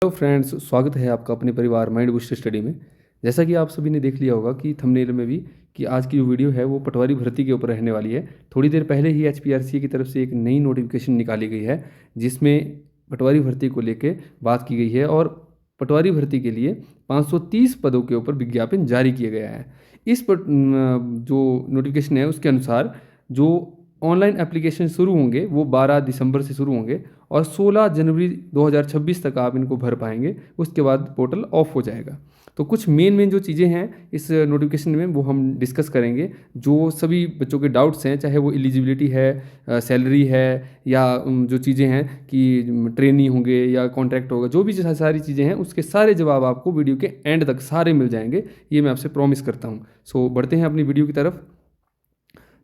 Hello friends, स्वागत है आपका अपने परिवार माइंड बूस्टर स्टडी में। जैसा कि आप सभी ने देख लिया होगा कि थंबनेल में भी कि आज की जो वीडियो है वो पटवारी भर्ती के ऊपर रहने वाली है। थोड़ी देर पहले ही एचपीआरसी की तरफ से एक नई नोटिफिकेशन निकाली गई है जिसमें पटवारी भर्ती को लेके बात की गई है और पटवारी भर्ती के लिए 530 पदों के ऊपर विज्ञापन जारी किया गया है। जो नोटिफिकेशन है उसके अनुसार जो ऑनलाइन एप्लीकेशन शुरू होंगे वो 12 दिसंबर से शुरू होंगे और 16 जनवरी 2026 तक आप इनको भर पाएंगे। उसके बाद पोर्टल ऑफ हो जाएगा। तो कुछ मेन जो चीज़ें हैं इस नोटिफिकेशन में वो हम डिस्कस करेंगे। जो सभी बच्चों के डाउट्स हैं, चाहे वो एलिजिबिलिटी है, सैलरी है या जो चीज़ें हैं कि ट्रेनी होंगे या कॉन्ट्रैक्ट होगा, जो भी सारी चीज़ें हैं उसके सारे जवाब आपको वीडियो के एंड तक सारे मिल जाएंगे। ये मैं आपसे प्रॉमिस करता हूँ। सो बढ़ते हैं अपनी वीडियो की तरफ।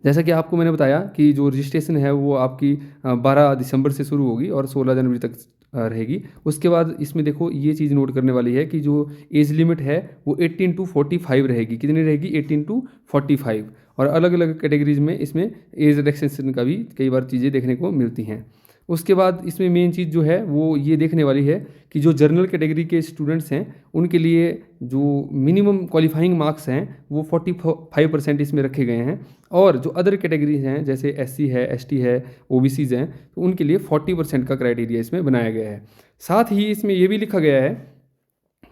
जैसा कि आपको मैंने बताया कि जो रजिस्ट्रेशन है वो आपकी 12 दिसंबर से शुरू होगी और 16 जनवरी तक रहेगी। उसके बाद इसमें देखो ये चीज़ नोट करने वाली है कि जो एज लिमिट है वो 18 टू 45 रहेगी। कितनी रहेगी? 18 टू 45। और अलग अलग कैटेगरीज में इसमें एज रिलैक्सेशन का भी कई बार चीज़ें देखने को मिलती हैं। उसके बाद इसमें मेन चीज़ जो है वो ये देखने वाली है कि जो जनरल कैटेगरी के स्टूडेंट्स हैं उनके लिए जो मिनिमम क्वालिफाइंग मार्क्स हैं वो 45% इसमें रखे गए हैं। और जो अदर कैटेगरीज हैं जैसे एससी है, एसटी है, ओबीसीज हैं, तो उनके लिए 40% का क्राइटेरिया इसमें बनाया गया है। साथ ही इसमें ये भी लिखा गया है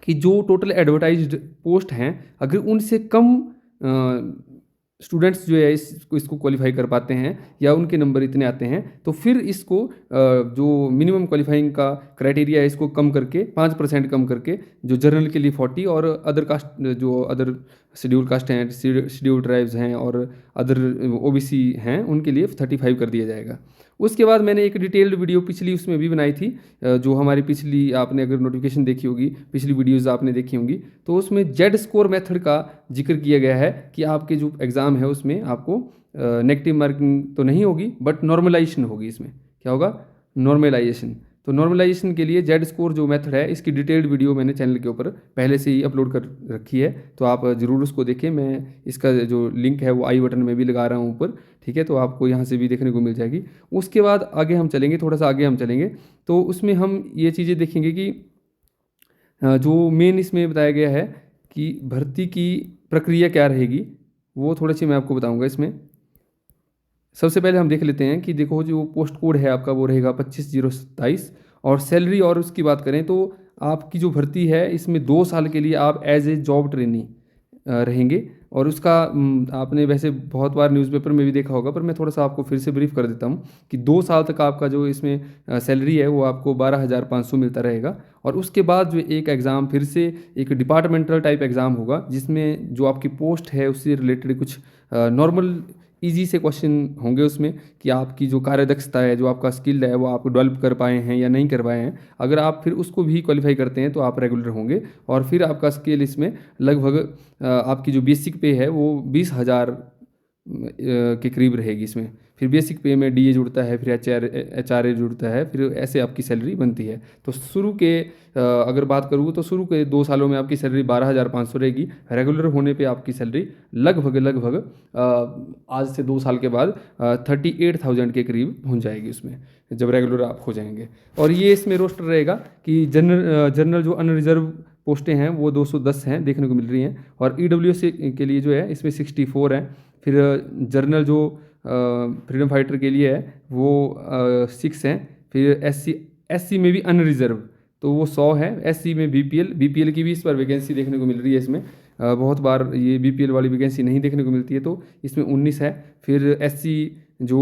कि जो टोटल एडवर्टाइज्ड पोस्ट हैं अगर उनसे कम स्टूडेंट्स जो है इसको क्वालिफाई कर पाते हैं या उनके नंबर इतने आते हैं तो फिर इसको जो मिनिमम क्वालिफाइंग का क्राइटेरिया है इसको कम करके 5% कम करके जो जनरल के लिए 40 और अदर कास्ट जो अदर शेड्यूल कास्ट हैं, शेड्यूल ट्राइब्स हैं और अदर ओबीसी हैं उनके लिए 35 कर दिया जाएगा। उसके बाद मैंने एक डिटेल्ड वीडियो पिछली उसमें भी बनाई थी। जो हमारी पिछली आपने अगर नोटिफिकेशन देखी होगी, पिछली वीडियोज़ आपने देखी होंगी, तो उसमें जेड स्कोर मेथड का जिक्र किया गया है कि आपके जो एग्ज़ाम है उसमें आपको नेगेटिव मार्किंग तो नहीं होगी बट नॉर्मलाइजेशन होगी। इसमें क्या होगा? नॉर्मलाइजेशन। तो नॉर्मलाइजेशन के लिए जेड स्कोर जो मेथड है इसकी डिटेल्ड वीडियो मैंने चैनल के ऊपर पहले से ही अपलोड कर रखी है, तो आप ज़रूर उसको देखें। मैं इसका जो लिंक है वो आई बटन में भी लगा रहा हूँ ऊपर, ठीक है? तो आपको यहाँ से भी देखने को मिल जाएगी। उसके बाद आगे हम चलेंगे, थोड़ा सा आगे हम चलेंगे तो उसमें हम ये चीज़ें देखेंगे कि जो मेन इसमें बताया गया है कि भर्ती की प्रक्रिया क्या रहेगी वो थोड़ी सी मैं आपको बताऊंगा। इसमें सबसे पहले हम देख लेते हैं कि देखो जो पोस्ट कोड है आपका वो रहेगा 25027। और सैलरी और उसकी बात करें तो आपकी जो भर्ती है इसमें 2 साल के लिए आप एज ए जॉब ट्रेनी रहेंगे। और उसका आपने वैसे बहुत बार न्यूज़पेपर में भी देखा होगा पर मैं थोड़ा सा आपको फिर से ब्रीफ कर देता हूँ कि 2 साल तक आपका जो इसमें सैलरी है वो आपको 12,500 मिलता रहेगा। और उसके बाद जो एक एग्ज़ाम फिर से एक डिपार्टमेंटल टाइप एग्ज़ाम होगा जिसमें जो आपकी पोस्ट है उससे रिलेटेड कुछ नॉर्मल इजी से क्वेश्चन होंगे उसमें कि आपकी जो कार्यदक्षता है, जो आपका स्किल है वो आप डेवलप कर पाए हैं या नहीं कर पाए हैं। अगर आप फिर उसको भी क्वालिफाई करते हैं तो आप रेगुलर होंगे। और फिर आपका स्किल इसमें लगभग आपकी जो बेसिक पे है वो 20,000 के करीब रहेगी। इसमें फिर बेसिक पे में डीए जुड़ता है, फिर एचआरए जुड़ता है, फिर ऐसे आपकी सैलरी बनती है। तो शुरू के अगर बात करूँ तो शुरू के 2 सालों में आपकी सैलरी 12,500 रहेगी। रेगुलर होने पे आपकी सैलरी लगभग आज से 2 साल के बाद 38,000 के करीब हो जाएगी उसमें, जब रेगुलर आप हो जाएंगे। और ये इसमें रोस्टर रहेगा कि जनरल जो अनरिजर्व पोस्टें हैं वो 210 हैं देखने को मिल रही हैं। और ईडब्ल्यूएस के लिए जो है इसमें 64 हैं। फिर जर्नल जो फ्रीडम फाइटर के लिए है वो 6 हैं। फिर एससी में भी अनरिजर्व तो वो 100 है। एससी में बीपीएल की भी इस बार वैकेंसी देखने को मिल रही है। इसमें बहुत बार ये बीपीएल वाली वैकेंसी नहीं देखने को मिलती है तो इसमें 19 है। फिर एससी जो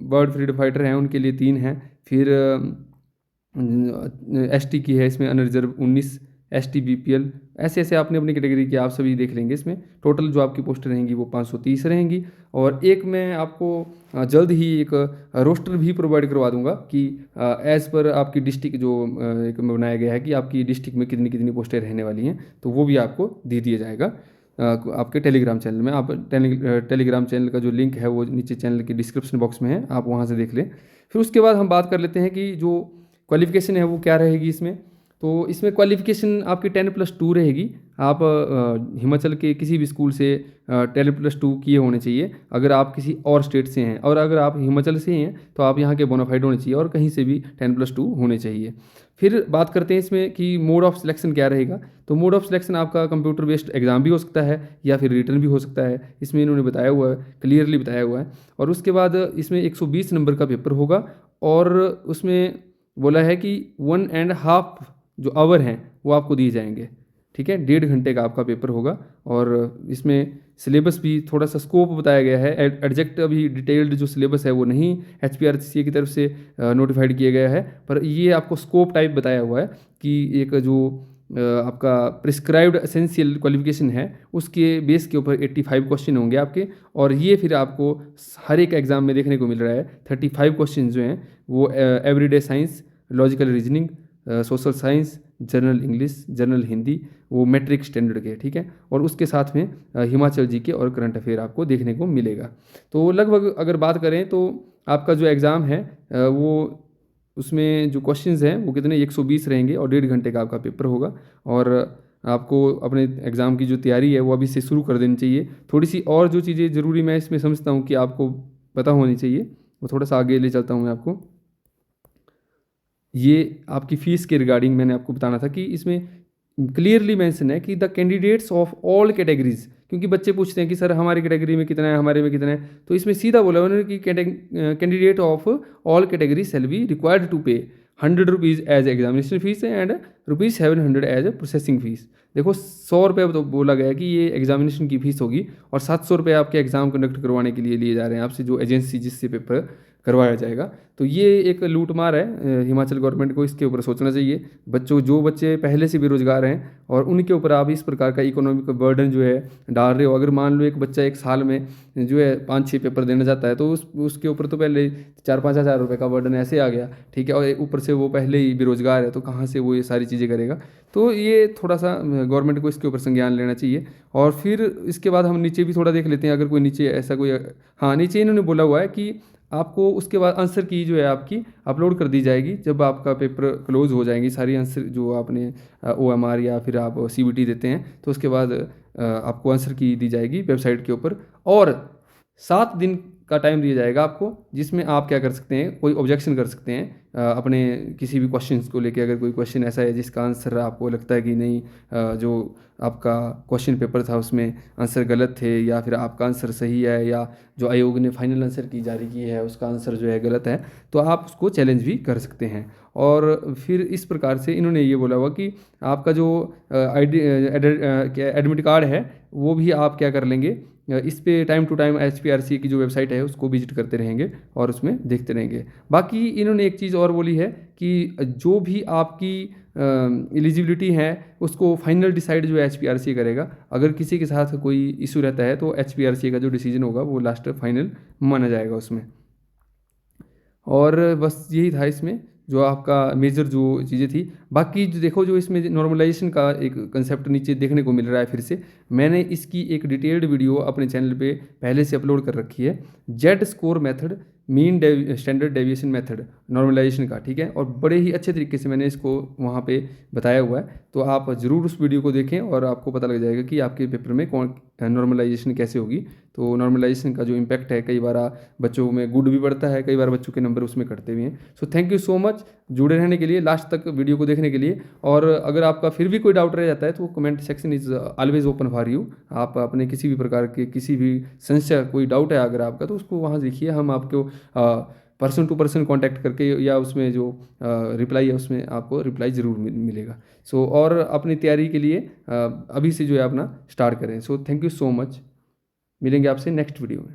बर्ड फ्रीडम फाइटर हैं उनके लिए 3 हैं। फिर एसटी की है इसमें अनरिजर्व 19, एसटी बीपीएल ऐसे ऐसे आपने अपनी कैटेगरी की आप सभी देख लेंगे। इसमें टोटल जो आपकी पोस्टें रहेंगी वो 530 रहेंगी। और एक मैं आपको जल्द ही एक रोस्टर भी प्रोवाइड करवा दूंगा कि एज़ पर आपकी डिस्ट्रिक्ट जो एक बनाया गया है कि आपकी डिस्ट्रिक्ट में कितनी कितनी पोस्टें रहने वाली हैं, तो वो भी आपको दे दिया जाएगा आपके टेलीग्राम चैनल में। आप टेलीग्राम चैनल का जो लिंक है वो नीचे चैनल के डिस्क्रिप्शन बॉक्स में है, आप वहाँ से देख लें। फिर उसके बाद हम बात कर लेते हैं कि जो क्वालिफिकेशन है वो क्या रहेगी इसमें। तो इसमें क्वालिफिकेशन आपकी 10+2 रहेगी। आप हिमाचल के किसी भी स्कूल से 10+2 किए होने चाहिए अगर आप किसी और स्टेट से हैं, और अगर आप हिमाचल से हैं तो आप यहाँ के बोनाफाइड होने चाहिए और कहीं से भी 10+2 होने चाहिए। फिर बात करते हैं इसमें कि मोड ऑफ सिलेक्शन क्या रहेगा। तो मोड ऑफ सिलेक्शन आपका कंप्यूटर बेस्ड एग्जाम भी हो सकता है या फिर रिटर्न भी हो सकता है, इसमें इन्होंने बताया हुआ है, क्लियरली बताया हुआ है। और उसके बाद इसमें 120 नंबर का पेपर होगा, और उसमें बोला है कि 1.5 जो आवर हैं वो आपको दिए जाएंगे, ठीक है। 1.5 घंटे का आपका पेपर होगा, और इसमें सिलेबस भी थोड़ा सा स्कोप बताया गया है। एग्जैक्ट अभी डिटेल्ड जो सिलेबस है वो नहीं HPRCA की तरफ से नोटिफाइड किया गया है, पर ये आपको स्कोप टाइप बताया हुआ है कि एक जो आपका प्रिस्क्राइब्ड एसेंशियल क्वालिफिकेशन है उसके बेस के ऊपर 85 क्वेश्चन होंगे आपके, और ये फिर आपको हर एक एग्ज़ाम में देखने को मिल रहा है। 35 क्वेश्चन जो हैं वो everyday science, logical reasoning, social science, general English, general Hindi, वो मैट्रिक स्टैंडर्ड के, ठीक है। और उसके साथ में हिमाचल जीके और करंट अफेयर आपको देखने को मिलेगा। तो लगभग अगर बात करें तो आपका जो एग्ज़ाम है वो उसमें जो क्वेश्चंस हैं वो कितने 120 रहेंगे, और 1.5 घंटे का आपका पेपर होगा। और आपको अपने एग्ज़ाम की जो तैयारी है वो अभी से शुरू कर देनी चाहिए। थोड़ी सी और जो चीज़ें ज़रूरी मैं इसमें समझता हूँ कि आपको पता होनी चाहिए, वो थोड़ा सा आगे ले चलता हूँ मैं आपको। ये आपकी फ़ीस के रिगार्डिंग मैंने आपको बताना था कि इसमें क्लियरली मेंशन है कि the candidates of all categories, क्योंकि बच्चे पूछते हैं कि सर हमारी कैटेगरी में कितना है, हमारे में कितना है, तो इसमें सीधा बोला उन्होंने कि candidate of all category shall be required to pay 100 rupees as examination fees and ₹700 as processing fees. देखो 100 रुपये तो बोला गया कि ये एग्जामिनेशन की फ़ीस होगी, और 700 रुपये आपके एग्ज़ाम कंडक्ट करवाने के लिए लिए जा रहे हैं आपसे, जो एजेंसी जिससे पेपर करवाया जाएगा। तो ये एक लूट मार है, हिमाचल गवर्नमेंट को इसके ऊपर सोचना चाहिए। जो बच्चे पहले से बेरोजगार हैं और उनके ऊपर आप इस प्रकार का इकोनॉमिक बर्डन जो है डाल रहे हो। अगर मान लो एक बच्चा एक साल में जो है 5-6 पेपर देना चाहता है, तो उसके ऊपर तो पहले 4-5 हज़ार रुपये का बर्डन ऐसे आ गया, ठीक है, और ऊपर से वो पहले ही बेरोजगार है, तो कहाँ से वो ये सारी चीज़ें करेगा। तो ये थोड़ा सा गवर्नमेंट को इसके ऊपर संज्ञान लेना चाहिए। और फिर इसके बाद हम नीचे भी थोड़ा देख लेते हैं, अगर कोई नीचे ऐसा कोई, हाँ नीचे इन्होंने बोला हुआ है कि आपको उसके बाद आंसर की जो है आपकी अपलोड कर दी जाएगी जब आपका पेपर क्लोज हो जाएंगी सारी आंसर जो आपने OMR या फिर आप CBT देते हैं, तो उसके बाद आपको आंसर की दी जाएगी वेबसाइट के ऊपर। और 7 दिन का टाइम दिया जाएगा आपको, जिसमें आप क्या कर सकते हैं, कोई ऑब्जेक्शन कर सकते हैं अपने किसी भी क्वेश्चंस को लेके। अगर कोई क्वेश्चन ऐसा है जिसका आंसर आपको लगता है कि नहीं, जो आपका क्वेश्चन पेपर था उसमें आंसर गलत थे, या फिर आपका आंसर सही है, या जो आयोग ने फाइनल आंसर की जारी की है उसका आंसर जो है गलत है, तो आप उसको चैलेंज भी कर सकते हैं। और फिर इस प्रकार से इन्होंने ये बोला हुआ कि आपका जो एडमिट कार्ड है वो भी आप क्या कर लेंगे, इस पे टाइम टू टाइम HPRCA की जो वेबसाइट है उसको विजिट करते रहेंगे और उसमें देखते रहेंगे। बाकी इन्होंने एक चीज़ और बोली है कि जो भी आपकी एलिजिबिलिटी है उसको फाइनल डिसाइड जो है HPRCA करेगा। अगर किसी के साथ कोई इशू रहता है तो HPRCA का जो डिसीजन होगा वो लास्ट फाइनल माना जाएगा उसमें। और बस यही था इसमें जो आपका मेजर जो चीज़ें थी। बाकी जो देखो, जो इसमें नॉर्मलाइजेशन का एक कंसेप्ट नीचे देखने को मिल रहा है, फिर से मैंने इसकी एक डिटेल्ड वीडियो अपने चैनल पे पहले से अपलोड कर रखी है। Z score method, mean standard deviation method normalization का, ठीक है, और बड़े ही अच्छे तरीके से मैंने इसको वहाँ पे बताया हुआ है। तो आप ज़रूर उस वीडियो को देखें और आपको पता लग जाएगा कि आपके पेपर में कौन नॉर्मलाइजेशन कैसे होगी। तो नॉर्मलाइजेशन का जो इम्पैक्ट है, कई बार बच्चों में गुड भी बढ़ता है, कई बार बच्चों के नंबर उसमें कटते भी हैं। So thank you so much जुड़े रहने के लिए, लास्ट तक वीडियो को देखने के लिए। और अगर आपका फिर भी कोई डाउट रह जाता है तो comment section is always open for you. आप अपने किसी भी प्रकार के किसी भी संशय, कोई डाउट है अगर आपका, तो उसको वहाँ लिखिए, हम आपको पर्सन टू पर्सन कांटेक्ट करके या उसमें जो रिप्लाई है उसमें आपको रिप्लाई ज़रूर मिलेगा। सो और अपनी तैयारी के लिए अभी से जो है अपना स्टार्ट करें। So thank you so much, मिलेंगे आपसे नेक्स्ट वीडियो में।